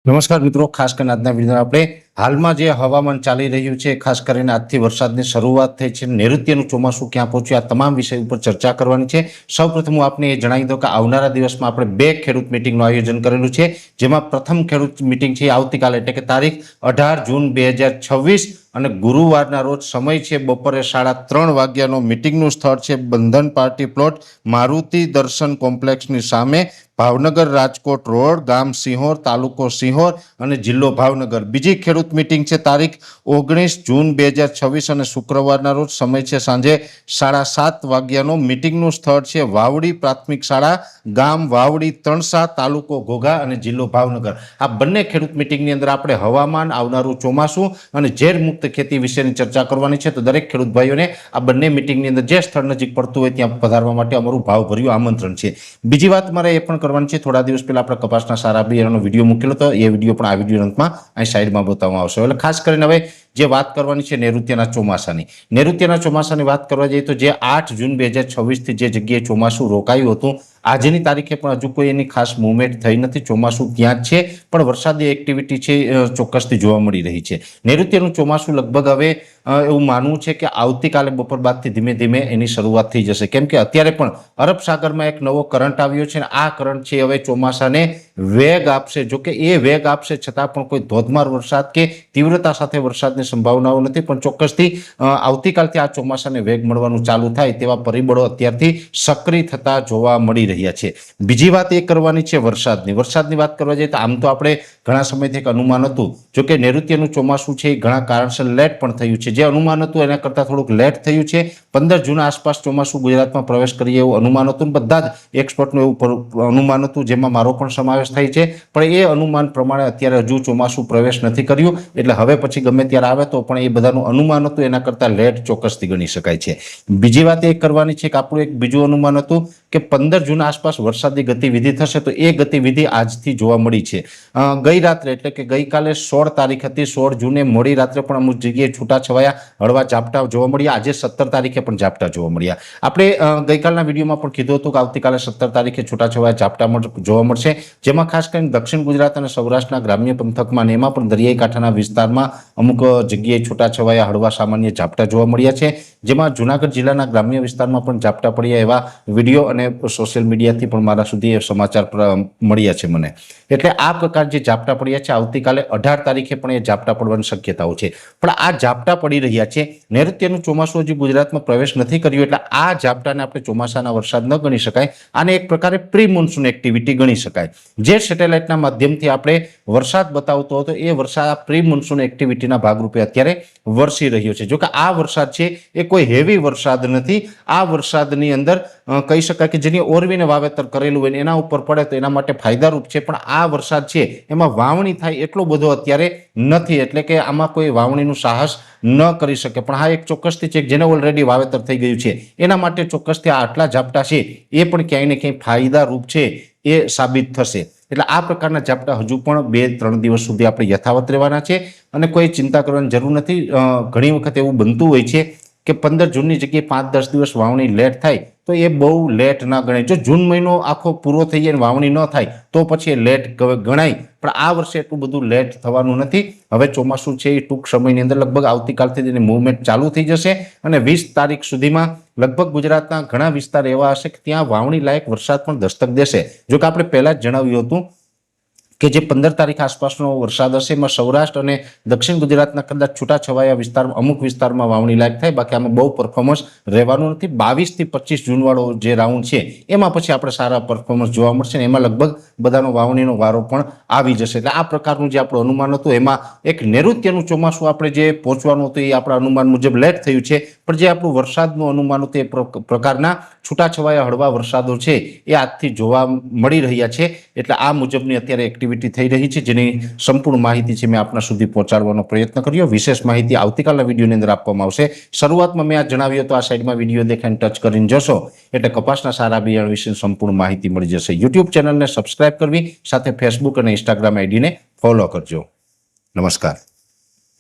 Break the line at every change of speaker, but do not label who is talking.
નમસ્કાર મિત્રો, ખાસ કરીને આજના વિડીયોમાં આપણે હાલમાં જે હવામાન ચાલી રહ્યું છે, ખાસ કરીને આજથી વરસાદની શરૂઆત થઈ છે, નૈઋત્યનું ચોમાસું ક્યાં પહોંચ્યું, આ તમામ વિષય ઉપર ચર્ચા કરવાની છે। સૌપ્રથમ હું આપને એ જણાવી દઉં કે આવનારા દિવસમાં આપણે બે ખેડૂત મિટિંગનું આયોજન કરેલું છે, જેમાં પ્રથમ ખેડૂત મિટિંગ છે આવતીકાલે એટલે કે તારીખ 18 જૂન 2026 અને ગુરુવારના રોજ સમય છે બપોરે 3:30 વાગ્યાનો મિટિંગનું સ્થળ છે બંધન પાર્ટી પ્લોટ મારુતિ દર્શન કોમ્પ્લેક્સની સામે, ભાવનગર રાજકોટ રોડ, ગામ સિંહોર, તાલુકો સિંહોર અને જિલ્લો ભાવનગર। બીજી ખેડૂત મિટિંગ છે તારીખ 19 જૂન 2026 અને શુક્રવારના રોજ સમય છે સાંજે 7:30 વાગ્યાનો, મિટિંગનું સ્થળ છે વાવડી પ્રાથમિક શાળા, ગામ વાવડી તણસા, તાલુકો ઘોઘા અને જિલ્લો ભાવનગર। આ બંને ખેડૂત મિટિંગની અંદર આપણે હવામાન, આવનારું ચોમાસું અને ઝેર મુક્ત ખેતી વિશેની ચર્ચા કરવાની છે। તો દરેક ખેડૂત ભાઈઓને આ બંને મિટિંગની અંદર જે સ્થળ નજીક પડતું હોય ત્યાં પધારવા માટે અમારું ભાવભર્યું આમંત્રણ છે। બીજી વાત મારે એ પણ કરવાની છે, થોડા દિવસ પહેલા આપણે કપાસના સારા બિયારણનો વિડીયો મૂકેલો હતો, એ વિડીયો પણ આ વિડીયો અંતમાં અહીં સાઈડમાં બતાવવામાં આવશે। એટલે ખાસ કરીને હવે જે વાત કરવાની છે નૈઋત્યના ચોમાસાની વાત કરવા જઈએ તો જે 8 જૂન 2026 થી જે જગ્યાએ ચોમાસું રોકાયું હતું, આજની તારીખે પણ હજુ કોઈ એની ખાસ મુવમેન્ટ થઈ નથી। ચોમાસું ત્યાં જ છે, પણ વરસાદી એક્ટિવિટી છે ચોક્કસથી જોવા મળી રહી છે। નૈઋત્યનું ચોમાસું લગભગ હવે એવું માનવું છે કે આવતીકાલે બપોર બાદથી ધીમે ધીમે એની શરૂઆત થઈ જશે, કેમ કે અત્યારે પણ અરબ સાગરમાં એક નવો કરંટ આવ્યો છે અને આ કરંટ છે હવે ચોમાસાને વેગ આપશે। જો કે એ વેગ આપશે છતાં પણ કોઈ ધોધમાર વરસાદ કે તીવ્રતા સાથે વરસાદની સંભાવનાઓ નથી, પણ ચોક્કસથી આવતીકાલથી આ ચોમાસાને વેગ મળવાનું ચાલુ થાય તેવા પરિબળો અત્યારથી સક્રિય થતા જોવા મળી રહ્યા છે। બીજી વાત એ કરવાની છે વરસાદની વાત કરવા જઈએ તો આમ તો આપણે ઘણા સમયથી એક અનુમાન હતું, જો કે નૈઋત્યનું ચોમાસું છે એ ઘણા કારણસર લેટ પણ થયું છે। જે અનુમાન હતું એના કરતાં થોડુંક લેટ થયું છે। 15 જૂન આસપાસ ચોમાસું ગુજરાતમાં પ્રવેશ કરીએ એવું અનુમાન હતું, બધા જ એક્સપર્ટનું એવું અનુમાન હતું, જેમાં મારો પણ સમાવેશ થાય છે, પણ એ અનુમાન પ્રમાણે અત્યારે હજુ ચોમાસું પ્રવેશ નથી કર્યું, એટલે હવે પછી ગમે ત્યારે આવે તો પણ એ બધાનું અનુમાન હતું એના કરતાં લેટ ચોક્કસથી ગણી શકાય છે। બીજી વાત એ કરવાની છે કે આપણું એક બીજું અનુમાન હતું કે 15 જૂન આસપાસ વરસાદી ગતિવિધિ થશે, તો એ ગતિવિધિ આજથી જોવા મળી છે। ગઈ રાત્રે એટલે કે ગઈકાલે 16 તારીખ હતી, 16 જૂને મોડી રાત્રે પણ અમુક જગ્યાએ છૂટાછવાયા હળવા ઝાપટા જોવા મળ્યા, આજે 17 તારીખે પણ ઝાપટા જોવા મળ્યા। આપણે ગઈકાલના વિડીયોમાં પણ કીધું હતું કે આવતીકાલે 17 તારીખે છૂટાછવાયા ઝાપટા જોવા મળશે, જેમાં ખાસ કરીને દક્ષિણ ગુજરાત અને સૌરાષ્ટ્રના ગ્રામ્ય પંથકમાં અને એમાં પણ દરિયાઈ કાંઠાના વિસ્તારમાં અમુક જગ્યાએ છૂટાછવાયા હળવા સામાન્ય ઝાપટા જોવા મળ્યા છે, જેમાં જૂનાગઢ જિલ્લાના ગ્રામ્ય વિસ્તારમાં પણ ઝાપટા પડ્યા એવા વિડીયો અને સોશિયલ મીડિયાથી પણ મારા સુધી એ સમાચાર મળ્યા છે મને। એટલે આ પ્રકાર જે ઝાપટા પડ્યા છે આવતીકાલે 18 તારીખે પણ એ ઝાપટા પડવાની શક્યતાઓ છે, પણ આ ઝાપટા પડી રહ્યા છે, નૈઋત્યનું ચોમાસું હજી ગુજરાતમાં પ્રવેશ નથી કર્યું, એટલે આ ઝાપટાને આપણે ચોમાસાના વરસાદ ન ગણી શકાય, આને એક પ્રકારે પ્રી મોન્સૂન એક્ટિવિટી ગણી શકાય। જે સેટેલાઇટના માધ્યમથી આપણે વરસાદ બતાવતો હતો એ વરસાદ પ્રી મોન્સૂન એક્ટિવિટીના ભાગરૂપે અત્યારે વરસી રહ્યો છે। જો કે આ વરસાદ છે એ કોઈ હેવી વરસાદ નથી, આ વરસાદની અંદર કહી શકાય કે જેની ઓરવીને વાવેતર કરેલું હોય એના ઉપર પડે તો એના માટે ફાયદારૂપ છે, પણ આ વરસાદ છે એમાં વાવણી થાય એટલો બધો અત્યારે નથી, એટલે કે આમાં કોઈ વાવણીનું સાહસ ન કરી શકે। પણ હા, એક ચોક્કસથી છે જેને ઓલરેડી વાવેતર થઈ ગયું છે એના માટે ચોક્કસથી આટલા ઝાપટા છે એ પણ ક્યાંય ને ક્યાંય ફાયદારૂપ છે એ સાબિત થશે। એટલે આ પ્રકારના ઝાપટા હજુ પણ 2-3 દિવસ સુધી આપણે યથાવત રહેવાના છે અને કોઈ ચિંતા કરવાની જરૂર નથી। ઘણી વખત એવું બનતું હોય છે કે 15 જૂનની જગ્યાએ 5-10 દિવસ વાવણી લેટ થાય તો એ બહુ લેટ ના ગણાય। જો જૂન મહિનો આખો પૂરો થઈ જાય અને વાવણી ન થાય તો પછી એ લેટ ગણાય, પણ આ વર્ષે એટલું બધું લેટ થવાનું નથી। હવે ચોમાસું છે એ ટૂંક સમયની અંદર લગભગ આવતીકાલથી તેની મૂવમેન્ટ ચાલુ થઈ જશે અને 20 તારીખ સુધીમાં લગભગ ગુજરાતના ઘણા વિસ્તાર એવા હશે કે ત્યાં વાવણી લાયક વરસાદ પણ દસ્તક દેશે। જો કે આપણે પહેલા જ જણાવ્યું હતું કે જે 15 તારીખ આસપાસનો વરસાદ હશે એમાં સૌરાષ્ટ્ર અને દક્ષિણ ગુજરાતના કદાચ છૂટાછવાયા વિસ્તારમાં અમુક વિસ્તારમાં વાવણી લાયક થાય, બાકી આમાં બહુ પરફોર્મન્સ રહેવાનું નથી। 22 થી 25 જૂન વાળો જે રાઉન્ડ છે એમાં પછી આપણે સારા પરફોર્મન્સ જોવા મળશે ને એમાં લગભગ બધાનો વાવણીનો વારો પણ આવી જશે। એટલે આ પ્રકારનું જે આપણું અનુમાન હતું એમાં એક નૈઋત્યનું ચોમાસું આપણે જે પહોંચવાનું હતું એ આપણા અનુમાન મુજબ લેટ થયું છે, પણ જે આપણું વરસાદનું અનુમાન હતું એ પ્રકારના છૂટાછવાયા હળવા વરસાદો છે એ આજથી જોવા મળી રહ્યા છે। એટલે આ મુજબની અત્યારે એક્ટિવિટી થઈ રહી છે, જેની સંપૂર્ણ માહિતી છે મેં આપના સુધી પહોંચાડવાનો પ્રયત્ન કર્યો। વિશેષ માહિતી આવતીકાલના વિડીયોની અંદર આપવામાં આવશે। શરૂઆતમાં મેં આ જણાવ્યું તો આ સાઈડમાં વિડીયો દેખાઈને ટચ કરીને જશો એટલે કપાસના સારા બિયારણ વિશે સંપૂર્ણ માહિતી મળી જશે। યુટ્યુબ ચેનલને સબસ્ક્રાઇબ કરવી, સાથે ફેસબુક અને ઇન્સ્ટાગ્રામ આઈડીને ફોલો કરજો। નમસ્કાર।